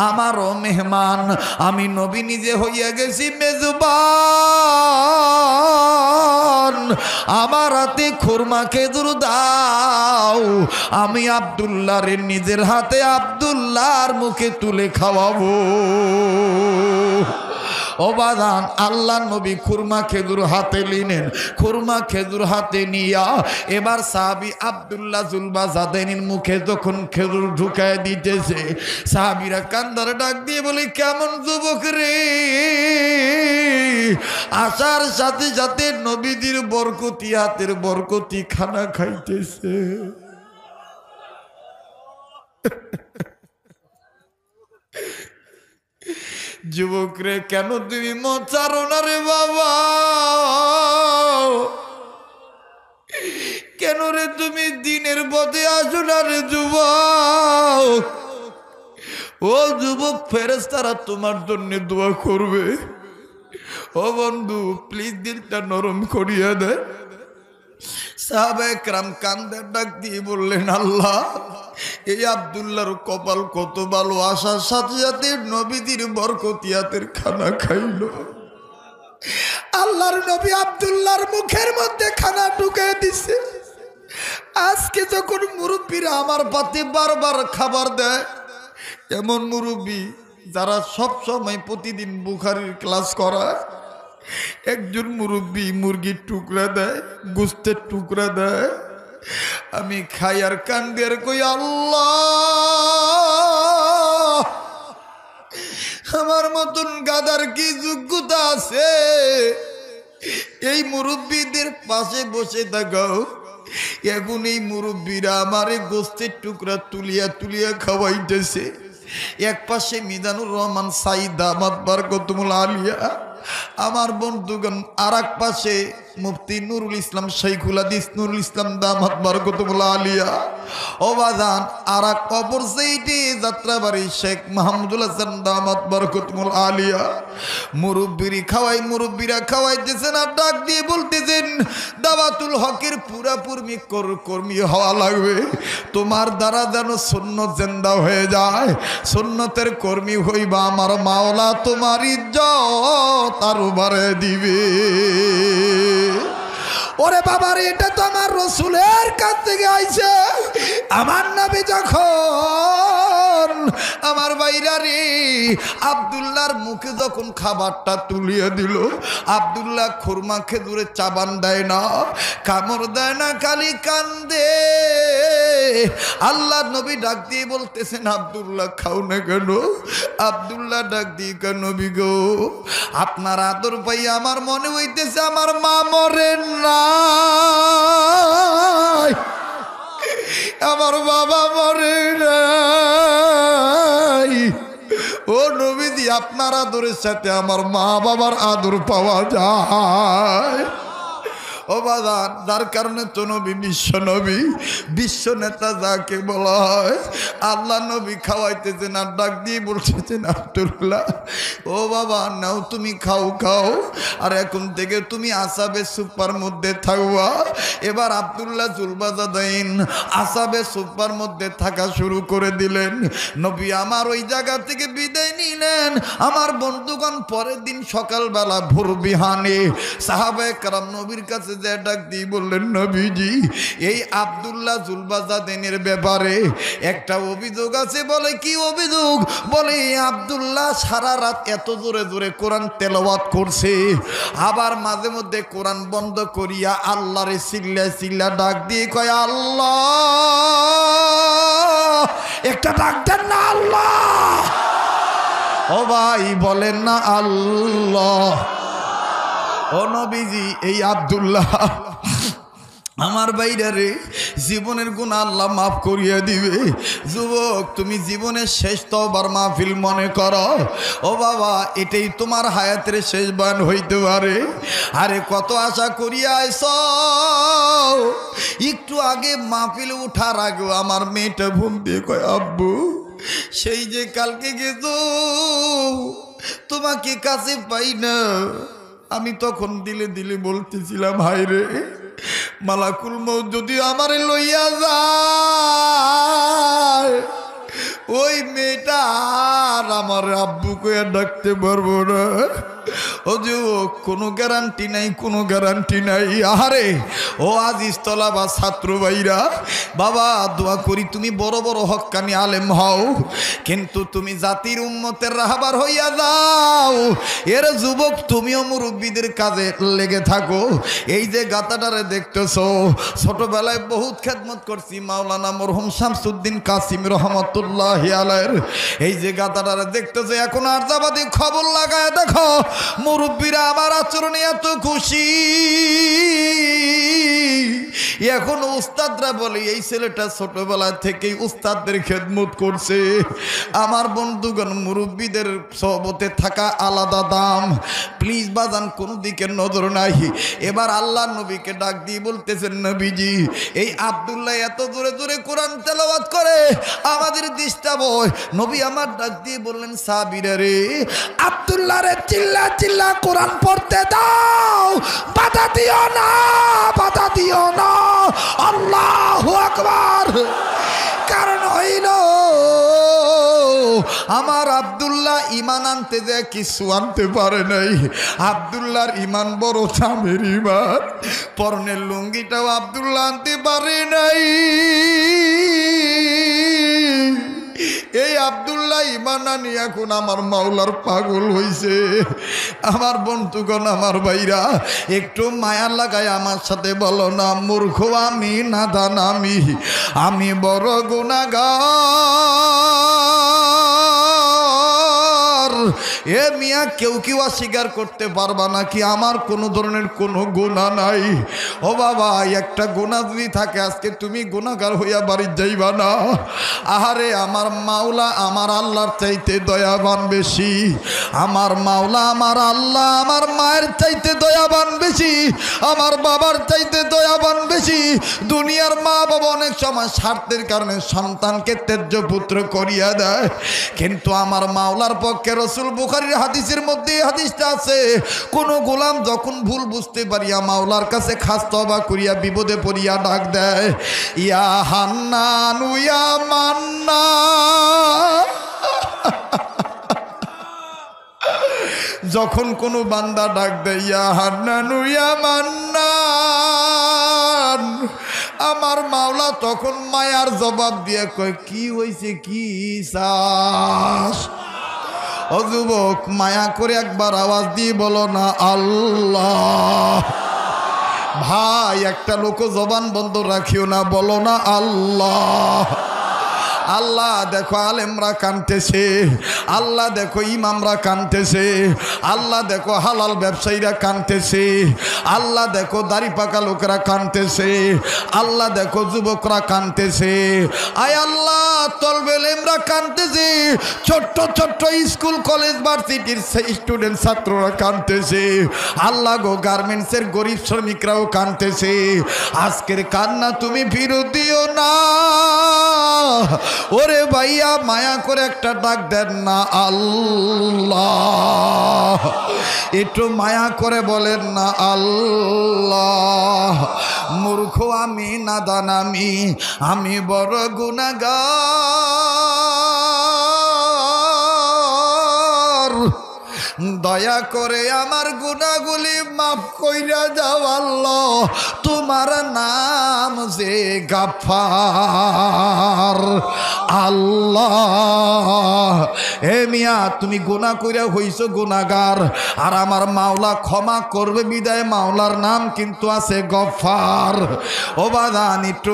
আমারও মেহমান আমি নবী নিজে হইয়া গেছি মেজবান আমার হাতে খুরমা খেজুর দাও আমি আব্দুল্লাহর নিজের হাতে আব্দুল্লাহর মুখে তুলে খাওয়াবো ও বাদান আল্লাহ নবী খুরমা খেজুর হাতে নিলেন। খুরমা খেজুর হাতে নিয়া এবার সাহাবী আব্দুল্লাহ জুলবাজাদাইনের মুখে যখন খেজুর ঢুকায় দিতেছে, সাহাবীরা কান্দারে ডাক দিয়ে বলে, কেমন যুবক রে, আসার সাথে সাথে নবীদের বরকতি হাতের বরকতি খানা খাইতেছে। যুবক রে, কেন তুমি মন ছাড়ো না রে বাবা? কেন রে তুমি দিনের পথে আসো না রে যুবক? ও যুবক, ফেরেশতারা তোমার জন্য দোয়া করবে। ও বন্ধু, প্লিজ দিলটা নরম করিয়া দেয়। সাহাবায়ে কেরাম কান্দের ডাক দিয়ে বললেন, আল্লাহ, এই আব্দুল্লাহর কপাল কত ভালো, আসার সাথে সাথে নবীদের বরকতিয়াতের খানা খাইল। আল্লাহর নবী আব্দুল্লাহর মুখের মধ্যে খানা ঢুকাই দিছে। আজকে যখন মুরব্বীরা আমার পাতে বারবার খাবার দেয়, এমন মুরব্বী যারা সব সময় প্রতিদিন বুখারীর ক্লাস করায়, একজন মুরব্বী মুরগির টুকরা দেয়, গোস্তের টুকরা দেয়, আমি খাই আর কান্দি আর কই, আল্লাহ, আমার মতন গাদার কি যোগ্যতা আছে এই মুরব্বীদের পাশে বসে থাকাও? এখন এই মুরব্বীরা আমারে গোস্তের টুকরা তুলিয়া তুলিয়া খাওয়াইতেছে। এক পাশে মিজানুর রহমান সাইদ দামাত বরকতুল আলিয়া আমার বন্ধুগণ, আর এক পাশে মুফতি নুরুল ইসলাম শাইখুল হাদিস নুরুল ইসলাম দামাত বরকতুল আলিয়া। ও বাজান, আর এক অপর সাইডে যাত্রাবাড়ি শেখ মাহমুদুল হাসান দামাত বরকতুল আলিয়া। মুরব্বীরা খাওয়াইতেছেন আর ডাক দিয়ে বলতেছেন, দাওয়াতুল হকের পুরাপুরি কর্মী হওয়া লাগবে। তোমার দ্বারা যেন সুন্নত জিন্দা হয়ে যায়, সুন্নতের কর্মী হইবা, আমার মাওলা তোমার ইজ্জত আরো বাড়ায় দিবে। ওরে বাবারে, এটা তো আমার রসুলের কাছ থেকে আইছে। আমার নবী যখন আমার বাইরা রে আব্দুল্লাহর মুখে যখন খাবারটা তুলিয়ে দিল, আব্দুল্লাহ খুরমা খেজুরে চাবান দেয় না, কামড় দেয় না, খালি কান্দে। আল্লাহ নবী ডাক দিয়ে বলতেছেন, আব্দুল্লাহ খাও না কেন? আব্দুল্লাহ ডাক দিয়ে, কেন নবী গো, আপনার আদর পাই আমার মনে হইতেছে আমার মা মরে না, আমার বাবা মরে নাই। ও নবীজি, আপনার আদরের সাথে আমার মা বাবার আদর পাওয়া যায়। ও বাজান, যার কারণে তো নবী বিশ্ব নেতা যাকে বলা হয়। আল্লাহ নবী খাওয়াইতেছেন আর ডাক দিয়ে বলতেছেন, আব্দুল্লাহ, ও বাবা নাও, তুমি খাও। আর এখন থেকে তুমি আসাবে সুপার মধ্যে থাকবা। এবার আব্দুল্লাহ জুলবাজাদাইন আসাবে সুপার মধ্যে থাকা শুরু করে দিলেন। নবী আমার ওই জায়গা থেকে বিদায় নিলেন। আমার বন্ধুগণ, পরের দিন সকালবেলা ভোর বিহানে সাহাবায়ে কেরাম নবীর কাছে যে ডাক দিয়ে বললেন, নবীজি, এই আব্দুল্লাহ জুলবাজাদাইনের ব্যাপারে একটা অভিযোগ আছে। বলে, কি অভিযোগ? বলে, আব্দুল্লাহ সারা রাত এত জোরে জোরে কোরআন তেলাওয়াত করছে, আবার মাঝে মধ্যে কোরআন বন্ধ করিয়া আল্লাহরে চিল্লা ডাক দিয়ে কয়, আল্লাহ, একটা ডাক দেন না আল্লাহ। ও ভাই, বলেন না আল্লাহ। ও নবীজি, এই আব্দুল্লাহ আমার বাইরে রে জীবনের গুনাহ আল্লাহ মাফ করিয়া দিবে। যুবক, তুমি জীবনের শেষ তওবার মাহফিল মনে করো। ও বাবা, এটাই তোমার হায়াতের শেষ বয়ান হইতে পারে। আরে কত আশা করিয়া আইছ। একটু আগে মাহফিল উঠার আগেও আমার মেয়েটা ঘুম দিয়ে কয়, আব্বু, সেই যে কালকে গেছো তোমাকে কাছে পাই না। আমি তখন দিলে বলতেছিলাম, হায় রে, মালাকুল মউত যদি আমারে লইয়া যায়, ওই মেয়েটা আর আমার আব্বু কইয়া ডাকতে পারবো না। ও যুবক, কোনো গ্যারান্টি নাই, কোনো গ্যারান্টি নাই। আহারে ও আজিজ তলাবা ছাত্র ভাইরা, বাবা দোয়া করি তুমি বড় বড় হক্কানি আলেম হও, কিন্তু তুমি জাতির উম্মতের রাহবার হইয়া যাও। এর যুবক তুমিও মুরব্বীদের কাজে লেগে থাকো। এই যে গাতাটারে দেখতেছো, ছোটবেলায় বহুত খেদমত করছি মাওলানা মরহুম শামসুদ্দিন কাসিম রহমতুল্লাহ আলাইহির। এই যে গাতাটারে দেখতেছো, এখন আরজাবাদী খবর লাগায় দেখো, মুরব্বীরা আমার আচরণে এত খুশি। এখন উস্তাদরা বলে এই ছেলেটা ছোটবেলা থেকেই উস্তাদদের খেদমত করছে। আমার বন্ধুগণ, মুরব্বীদের সহবতে থাকা আলাদা দাম। প্লিজ বাজান, কোনো দিকে নজর নাই। এবার আল্লাহ নবীকে ডাক দিয়ে বলতেছেন, নবীজি এই আব্দুল্লাহ এত জোরে জোরে কোরআন তেলাওয়াত করে, আমাদের ডিস্টার্ব হয়। নবী আমার ডাক দিয়ে বললেন, সাহাবীরা রে, আব্দুল্লাহ রে চিল্লা চিল্লা কোরআন পড়তে দাও, বাধা দিও না, বাধা দিও না। আল্লাহু আকবার। কারণ হইল আমার আব্দুল্লাহ ইমান আনতে যায় কিছু আনতে পারে নাই। আব্দুল্লাহর ইমান বড় চামের ইমান। পরনের লুঙ্গিটাও আব্দুল্লাহ আনতে পারে নাই। এই আব্দুল্লাহ ইমান আনি এখন আমার মাওলার পাগল হইছে। আমার বন্ধুগণ, আমার ভাইরা, একটু মায়া লাগায় আমার সাথে বলো না, মূর্খ আমি, নাদান আমি বড় গুনাহগার। এ মিয়া, কেউ কেউ অস্বীকার করতে পারবা নাকি আমার কোনো ধরনের কোনো গুনাহ নাই? ও বাবা, একটা গুনাহ যদি থাকে আজকে তুমি গুনাহগার হইয়া বাড়ি যাইবা না। আহারে আমার মাওলা আমার আল্লাহর চাইতে দয়াবান বেশি। আমার মাওলা আমার আল্লাহ আমার মায়ের চাইতে দয়াবান বেশি, আমার বাবার চাইতে দয়াবান বেশি। দুনিয়ার মা বাবা অনেক সময় স্বার্থের কারণে সন্তানকে ত্যায্য পুত্র করিয়া দেয়, কিন্তু আমার মাওলার পক্ষে রাসূল বুখারীর হাদিসের মধ্যে হাদিসটা আছে, কোন গোলাম যখন ভুল বুঝতে পারিয়া মাওলার কাছে খাস তওবা করিয়া বিপদে পড়িয়া ডাক দেয়, ইয়া হান্নান ইয়া মান্নান। যখন কোনো বান্দা ডাক দেয় ইয়া হান্নান ইয়া মান্নান, আমার মাওলা তখন মায়ার জবাব দিয়ে কয়, কি হইছে, কি চাস? ও যুবক, মায়া করে একবার আওয়াজ দিয়ে বলো না আল্লাহ। ভাই, একটা লোক জবান বন্ধ রাখিও না, বলো না আল্লাহ। আল্লাহ দেখো আলেমরা কানতেছে, আল্লাহ দেখো ইমামরা কানতেছে, আল্লাহ দেখো হালাল ব্যবসায়ীরা কানতেছে, আল্লাহ দেখো দাড়ি পাকা লোকেরা কানতেছে, আল্লাহ দেখো যুবকরা কানতেছে, আয় আল্লাহ তলবে এলেমরা কানতেছে, ছোট্ট ছোট্ট স্কুল কলেজ ভার্সিটির স্টুডেন্ট ছাত্ররা কানতেছে, আল্লাহ গো গার্মেন্টসের গরিব শ্রমিকরাও কানতেছে। আজকের কান্না তুমি ফিরত দিও না। ওরে ভাইয়া, মায়া করে একটা ডাক দেন না আল্লাহ। একটু মায়া করে বলেন না আল্লাহ। মূর্খ আমি, নাদান আমি বড় গুনাহগার। দয়া করে আমার গুনাহগুলি মাফ কইরা যাও আল্লাহ, তোমার নাম যে গাফফার। আল্লাহ হে মিয়া, তুমি গুনাহ কইরা হইছো গুনাহগার, আর আমার মাওলা ক্ষমা করবে বিদায় মাওলার নাম কিন্তু আছে গফফার। ও বাদান, একটু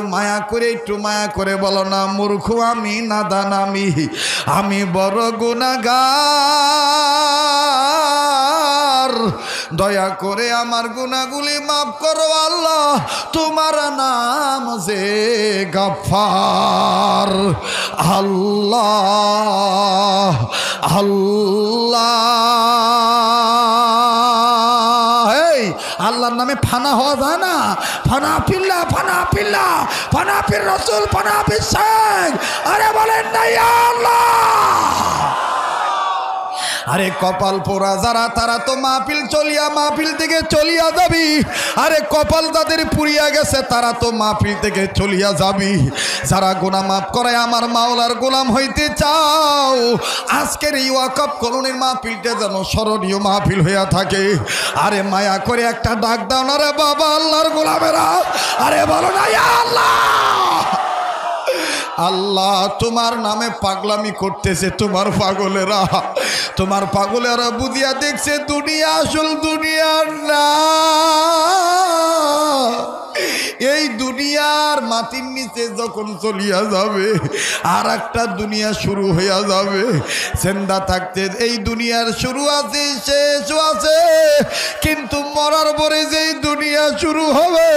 মায়া করে বলো না, মূর্খ আমি, নাদান আমি বড় গুনাহগার। দয়া করে আমার গুনাহগুলি মাফ করো আল্লাহ, তোমার নাম যে গফফার। আল্লাহ আল্লাহ। এই আল্লাহর নামে ফানা হওয়া যায় না? ফানা পিল্লা, ফানা পিল্লা, ফানা পির রাসূল, ফানা পির শেখ। আরে বলেন না ইয়া আল্লাহ। আরে কপাল পোড়া যারা তারা তো মাহফিল থেকে চলিয়া যাবি। আরে কপাল তাদের পুড়িয়া গেছে তারা তো মাহফিল থেকে চলিয়া যাবি। যারা গুনাহ মাফ করে আমার মাওলার গোলাম হইতে চাও, আজকের এই ওয়াকফ কলোনির মাহফিলটা যেন স্মরণীয় মাহফিল হইয়া থাকে। আরে মায়া করে একটা ডাক দাও না রে বাবা আল্লাহর গোলামেরা। আরে বলো না ইয়া আল্লাহ। আল্লাহ তোমার নামে পাগলামি করতেছে তোমার পাগলেরা, তোমার পাগলেরা বুঝিয়া দেখছে দুনিয়া আসল দুনিয়ার না। এই দুনিয়ার মাটির নিচে যখন চলিয়া যাবে আর একটা দুনিয়া শুরু হইয়া যাবে। জিন্দা থাকতে এই দুনিয়ার শুরু আছে শেষও আছে, কিন্তু মরার পরে যেই দুনিয়া শুরু হবে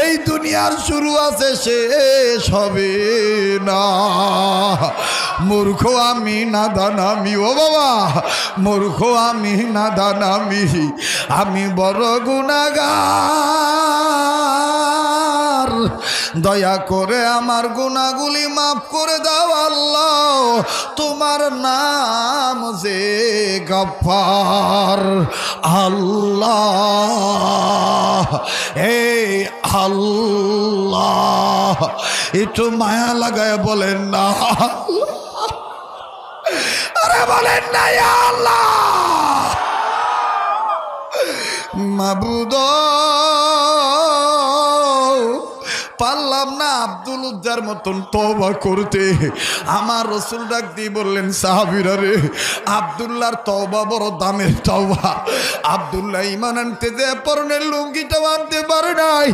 এই দুনিয়ার শুরু আছে শেষ হবে না। মূর্খ আমি নাদান আমি, ও বাবা মূর্খ আমি নাদান আমি বড় গুনাহগার। দয়া করে আমার গুনাহগুলি মাফ করে দাও আল্লাহ, তোমার নাম যে গফফার। আল্লাহ এই আল্লাহ একটু মায়া লাগায় বলেন না, আরে বলেন না ইয়া আল্লাহ। মাবুদ পারলাম না আব্দুল উজ্জার মতন তওবা করতে। আমার রসুল ডাক দিয়ে বললেন সাহাবীরা রে, আব্দুল্লাহর তওবা বড় দামের তওবা। আব্দুল্লাহ ঈমান আনতে যে পরনের লুঙ্গিটা আনতে পারে নাই।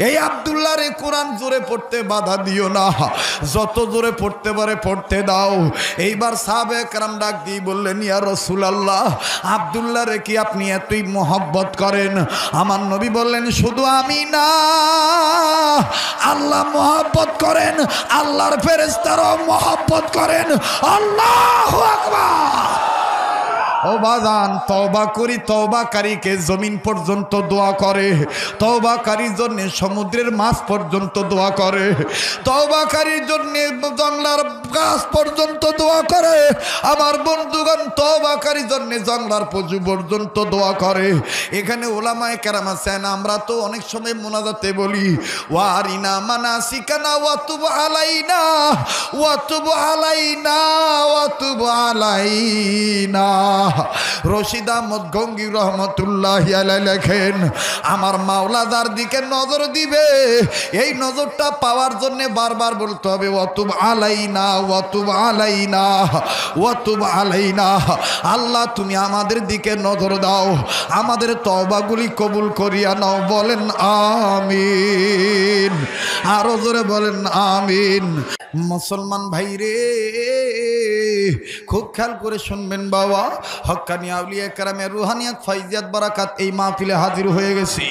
এই আব্দুল্লাহর কোরআন জোরে পড়তে বাধা দিও না, যত জোরে পড়তে পারে পড়তে দাও। এইবার সাহাবায়ে কেরাম ডাক দিয়ে বললেন ইয়া রাসূলুল্লাহ, আব্দুল্লাহ রে কি আপনি এতই মহব্বত করেন? আমার নবী বললেন শুধু আমি না, আল্লাহ মহব্বত করেন, আল্লাহর ফেরেশতারাও মহব্বত করেন। আল্লাহু আকবার। ও বাজান তওবা করি, তওবাকারীকে জমিন পর্যন্ত দোয়া করে, তওবাকারীর জন্য সমুদ্রের মাছ পর্যন্ত দোয়া করে, তওবাকারীর জন্য জঙ্গলার গাছ পর্যন্ত দোয়া করে। আমার বন্ধুগণ তওবাকারীর জন্য জঙ্গলার পশু পর্যন্ত দোয়া করে। এখানে ওলামায়ে কেরাম আছেন, আমরা তো অনেক সময় মোনাজাতে বলি ওয়ারিনা মানাসিকানা ওয়াতুব আলাইনা ওয়াতুব আলাইনা ওয়াতুব আলাইনা। রশিদ আহমদ গঙ্গি রহমতুল্লাহি আলাইহি লেখেন, আমার মাওলা যার দিকে নজর দিবে এই নজরটা পাওয়ার জন্য বারবার বলতে হবে ওয়াতুব আলাইনা ওয়াতুব আলাইনা ওয়াতুব আলাইনা। আল্লাহ তুমি আমাদের দিকে নজর দাও, আমাদের তওবাগুলি কবুল করিয়া নাও। বলেন আমিন, আরো জোরে বলেন আমিন। মুসলমান ভাই রে খুব খেয়াল করে শুনবেন বাবা, হক্কানি আউলিয়া কেরামের রুহানিয়াত ফাইজিয়াত বারাকাত এই মাহফিলে হাজির হয়ে গেছি।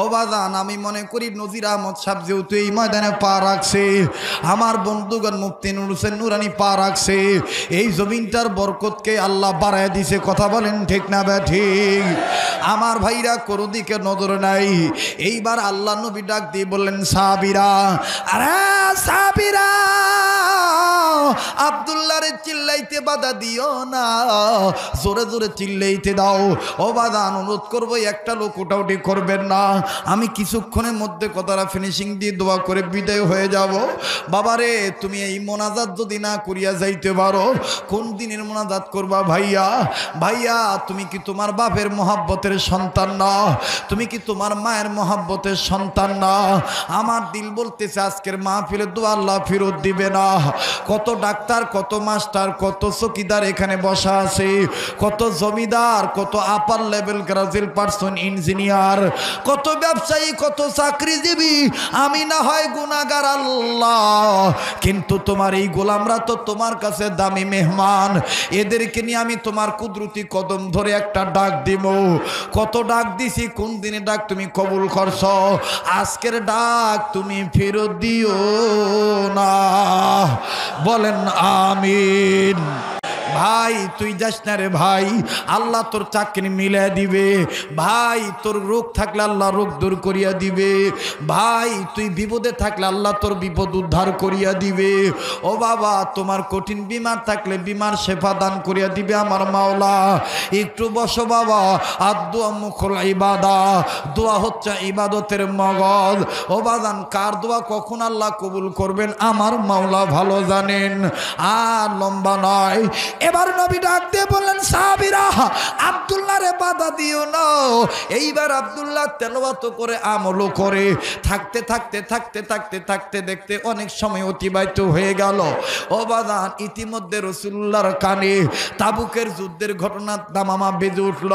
ও বাজান আমি মনে করি নজির আহমদ সাহেব যেহেতু এই ময়দানে পা রাখছে, আমার বন্ধুগণ মুফতি নূর হোসেন নুরানি পা রাখছে, এই জমিনটার বরকতকে আল্লাহ বাড়ায় দিছে। কথা বলেন ঠিক না বে ঠিক? আমার ভাইরা কোনো দিকে নজর নাই। এইবার আল্লাহ নবী ডাক দিয়ে বললেন সাহাবীরা, আরে সাহাবীরা আব্দুল্লাহ রে চিল্লাইতে বাধা দিও না, জোরে জোরে চিল্লাইতে দাও। ও বাধা অনুরোধ করবো একটা লোক ওটাউটি করবেন না, আমি কিছুক্ষণের মধ্যে কথাটা ফিনিশিং দিয়ে দোয়া করে বিদায় হয়ে যাব। বাবারে তুমি এই মোনাজাত যদি না করিয়া যাইতে পারো, কোন দিনের মোনাজাত করবা ভাইয়া? ভাইয়া তুমি কি তোমার বাপের মহাব্বতের সন্তান না? তুমি কি তোমার মায়ের মহাব্বতের সন্তান না? আমার দিল বলতেছে আজকের মাহফিলে দোয়া আল্লাহ ফেরত দিবে না। কত ডাক্তার, কত মাস্টার, কত চকিদার এখানে বসা আছে, কত জমিদার, কত আপার লেভেল গ্রাজুয়েট পার্সন, ইঞ্জিনিয়ার, কত ব্যবসায়ী, কত চাকরিজীবী। আমি না হয় গুনাহগার আল্লাহ, কিন্তু তোমার এই গোলামরা তো তোমার কাছে দামি মেহমান। এদেরকে নিয়ে আমি তোমার কুদরতি কদম ধরে একটা ডাক দিব। কত ডাক দিছি, কোন দিনে ডাক তুমি কবুল করছ, আজকের ডাক তুমি ফেরত দিও না। বলেন আমিন। ভাই তুই যাস না রে ভাই, আল্লাহ তোর চাকরি মিলে দিবে। ভাই তোর রোগ থাকলে আল্লাহ রোগ দূর করিয়া দিবে। ভাই তুই বিপদে থাকলে আল্লাহ তোর বিপদ উদ্ধার করিয়া দিবে। ও বাবা তোমার কঠিন বিমার থাকলে বিমার শেফা দান করিয়া দিবে আমার মাওলা। একটু বসো বাবা। আর দোয়া মুখল ইবাদা, দোয়া হচ্ছে ইবাদতের মগজ। ও বাজান কার দোয়া কখন আল্লাহ কবুল করবেন আমার মাওলা ভালো জানেন। আর লম্বা নয়, এবার নবী ডাক দিয়ে বললেন সাহাবীরা আব্দুল্লাহ রে বাধা দিও না। এইবার আব্দুল্লাহ তেলাওয়াত করে আমলও করে থাকতে থাকতে থাকতে থাকতে থাকতে দেখতে অনেক সময় অতিবাহিত হয়ে গেল। ও বাজান ইতিমধ্যে রাসূলুল্লাহর কানে তাবুকের যুদ্ধের ঘটনার দামামা বেজে উঠল।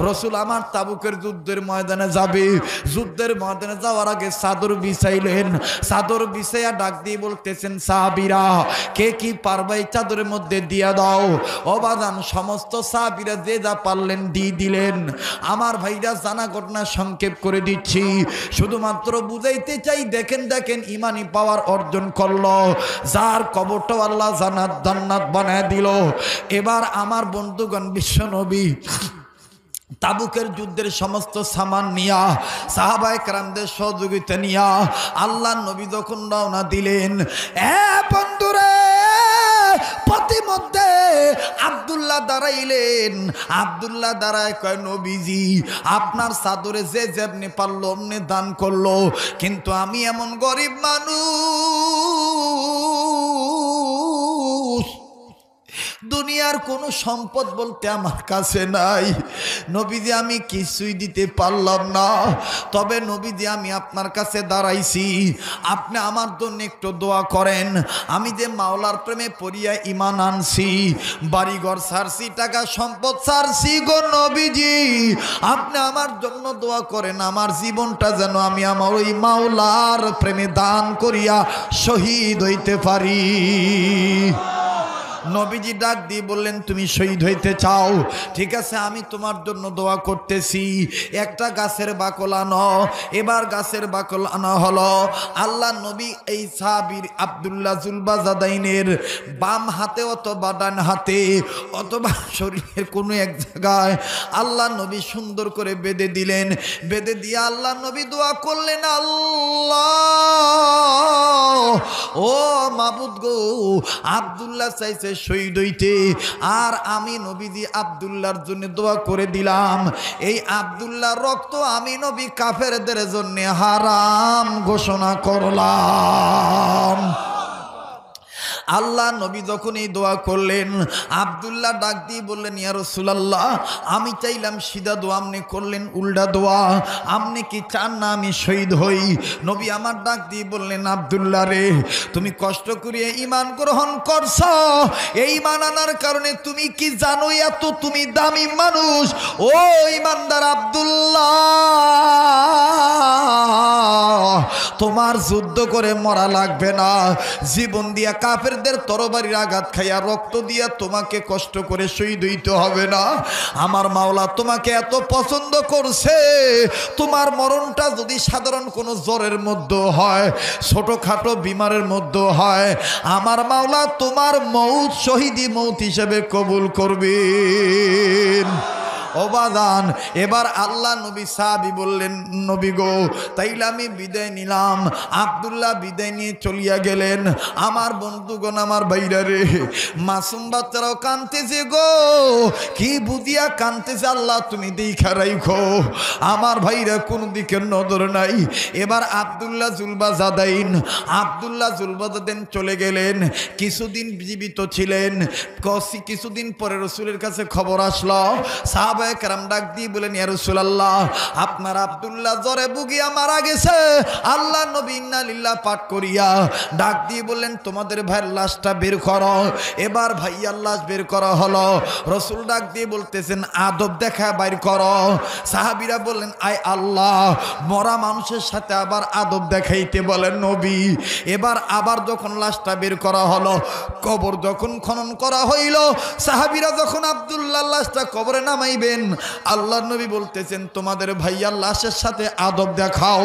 রসুল আমার তাবুকের যুদ্ধের ময়দানে যাবে। যুদ্ধের ময়দানে যাওয়ার আগে চাদর বিছাইলেন। চাদর বিছাইয়া ডাক দিয়ে বলতেছেন সাহাবীরা কে কি পারবে এই চাদরের মধ্যে দিয়া দাও। ও বাজান সমস্ত সাহাবীরা যে যা পারলেন দিয়ে দিলেন। আমার ভাইরা জানা ঘটনা সংক্ষেপ করে দিচ্ছি, শুধুমাত্র বুঝাইতে চাই। দেখেন দেখেন ইমানি পাওয়ার অর্জন করলো, যার কবরটাও আল্লাহ জান্নাত বানায় দিল। এবার আমার বন্ধুগণ বিশ্ব নবী তাবুকের যুদ্ধের সমস্ত সামান নিয়া সাহাবায়ে কেরামদের সহযোগিতা নিয়া আল্লাহ নবী যখন রওনা দিলেন, বন্ধুরে পথিমধ্যে আব্দুল্লাহ দাঁড়াইলেন। আব্দুল্লাহ দাঁড়ায় কয় নবীজি আপনার চাদরে যে যেমনি পারলো অমনি দান করলো, কিন্তু আমি এমন গরিব মানুষ, দুনিয়ার কোনো সম্পদ বলতে আমার কাছে নাই। নবীজি আমি কিছুই দিতে পারলাম না, তবে নবীজি আমি আপনার কাছে দাঁড়াইছি, আপনি আমার জন্য একটু দোয়া করেন। আমি যে মাওলার প্রেমে পড়িয়া ঈমান আনছি, বাড়িঘর ছাড়ছি, টাকা সম্পদ ছাড়ছি গো নবীজি, আপনি আমার জন্য দোয়া করেন। আমার জীবনটা যেন আমি আমার ওই মাওলার প্রেমে দান করিয়া শহীদ হইতে পারি। নবীজি ডাক দিয়ে বললেন তুমি শহীদ হইতে চাও, ঠিক আছে আমি তোমার জন্য দোয়া করতেছি। একটা গাছের বাকল আনো। এবার গাছের বাকল আনা হলো। আল্লাহ নবী এই সাহাবীর আব্দুল্লাহ জুলবাজাদাইনের বাম হাতে অথবা ডান হাতে অথবা শরীরের কোনো এক জায়গায় আল্লাহ নবী সুন্দর করে বেঁধে দিলেন। বেঁধে দিয়ে আল্লাহ নবী দোয়া করলেন, আল্লাহ ও মাবুদ গো, আব্দুল্লাহ চাইছে শহীদ হইতে, আর আমি নবীজি আব্দুল্লাহর জন্য দোয়া করে দিলাম। এই আব্দুল্লাহর রক্ত আমি নবী কাফেরদের জন্য হারাম ঘোষণা করলাম। আল্লাহ নবী যখন এই দোয়া করলেন, আব্দুল্লাহ ডাক দিয়ে বললেন ইয়া রাসূলুল্লাহ আমি চাইলাম সিধা দোয়া, আপনি করলেন উল্টা দোয়া, আপনি কি চান না আমি শহীদ হই? নবী আমার ডাক দিয়ে বললেন আব্দুল্লাহ রে তুমি কষ্ট করিয়া ঈমান গ্রহণ করছো, এই ঈমান আনার কারণে তুমি কি জানো এত তুমি দামি মানুষ? ও ঈমানদার আব্দুল্লাহ তোমার যুদ্ধ করে মরা লাগবে না, জীবন দিয়া কাফেরদের তরবারির আঘাত খাইয়া রক্ত দিয়া তোমাকে কষ্ট করে শহীদ হইতে হবে না। আমার মাওলা তোমাকে এত পছন্দ করছে, তোমার মরণটা যদি সাধারণ কোনো জ্বরের মধ্যে হয়, ছোটখাটো বিমারের মধ্যে হয়, আমার মাওলা তোমার মৌত শহীদি মৌত হিসেবে কবুল করবেন। অবাদান এবার আল্লাহ নবী সাহাবী বললেন নবী গো তাইলে আমি বিদায় নিলাম। আব্দুল্লাহ বিদায় নিয়ে চলিয়া গেলেন। আমার বন্ধুগণ আমার ভাইরা রে, মাসুম বাচ্চারাও কাঁদতেছে গো, কি বুঝিয়া কাঁদতেছে আল্লাহ তুমি দেখা রাইখো। আমার ভাইরা কোন দিকে নজর নাই। এবার আব্দুল্লাহ জুলবাজাদাইন চলে গেলেন। কিছুদিন জীবিত ছিলেন। কিছুদিন পরে রসুলের কাছে খবর আসলো। সাহাবায়ে কেরাম ডাক দিয়ে বলেন ইয়া রাসূলুল্লাহ আপনার আব্দুল্লাহ জ্বরে ভুগিয়া মারা গেছে। আল্লাহ নবী ইন্না লিল্লাহ পাঠ করিয়া ডাক দিয়ে বললেন তোমাদের ভাইয়ের লাশটা বের করো। এবার ভাইয়ার লাশ বের করা হলো। রসুল ডাক দিয়ে বলতেছেন আদব দেখা বাইর করো। সাহাবীরা বললেন আয় আল্লাহ, মরা মানুষের সাথে আবার আদব দেখাইতে বলেন নবী। এবার আবার যখন লাশটা বের করা হলো, কবর যখন খনন করা হইল, সাহাবীরা যখন আব্দুল্লাহর লাশটা কবরে নামাইবেন, আল্লাহর নবী বলতেছেন তোমাদের ভাইয়ার লাশের সাথে আদব দেখাও,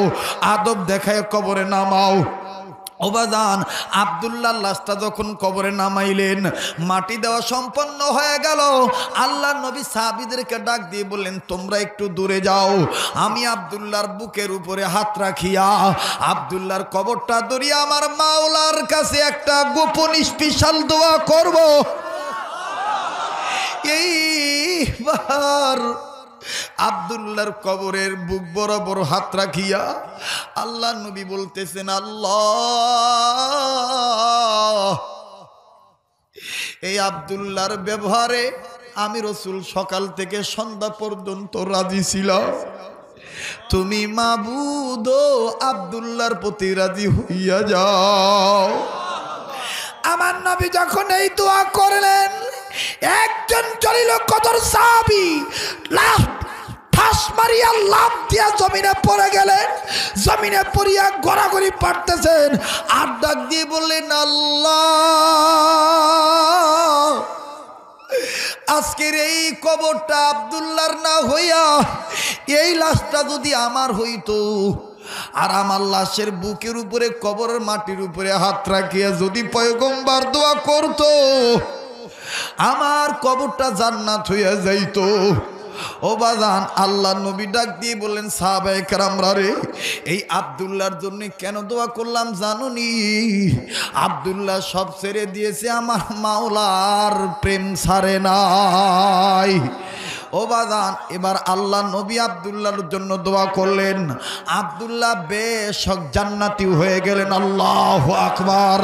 আদব দেখায় কবরে নামাও। ওবাদান আব্দুল্লাহর লাশটা যখন কবরে নামাইলেন, মাটি দেওয়া সম্পন্ন হয়ে গেল। আল্লাহর নবী সাহাবীদেরকে ডাক দিয়ে বললেন, তোমরা একটু দূরে যাও, আমি আব্দুল্লাহর বুকের উপরে হাত রাখিয়া আব্দুল্লাহর কবরটা ধরিয়া আমার মাওলার কাছে একটা গোপন স্পেশাল দোয়া করব। এইবার আব্দুল্লাহর কবরের বুক বরাবর হাত রাখিয়া আল্লাহ নবী বলতেছেন, আল্লাহ, এই আব্দুল্লাহর ব্যবহারে আমি রাসূল সকাল থেকে সন্ধ্যা পর্যন্ত রাজি ছিলাম, তুমি মাবুদ আব্দুল্লাহর প্রতি রাজি হইয়া যাও। আমার নবী যখন এই দোয়া করলেন, একজন জলিল কদর সাহাবী ঠাস মারিয়া লাফ দিয়া জমিনে পড়ে গেলেন। জমিনে পড়িয়া গড়াগড়ি পারতেছেন, আর ডাক দিয়ে বললেন, আল্লাহ, আজকের এই কবরটা আব্দুল্লাহর না হইয়া এই লাশটা যদি আমার হইতো, আর আমার লাশের বুকের উপরে কবরের মাটির উপরে হাত রাখিয়া যদি পয়গম্বর দোয়া করতো, আমার কবরটা জান্নাত হইয়া যাইতো। ও বাজান, আল্লাহ নবী ডাক দিয়ে বললেন, সাহাবায়ে কেরামরা রে, এই আব্দুল্লাহর জন্য কেন দোয়া করলাম জানুনি? আব্দুল্লাহ সব ছেড়ে দিয়েছে, আমার মাওলার প্রেম ছাড়ে নাই। ও বাজান, এবার আল্লাহ নবী আব্দুল্লাহর জন্য দোয়া করলেন, আব্দুল্লাহ বেশ জান্নাতি হয়ে গেলেন। আল্লাহু আকবার।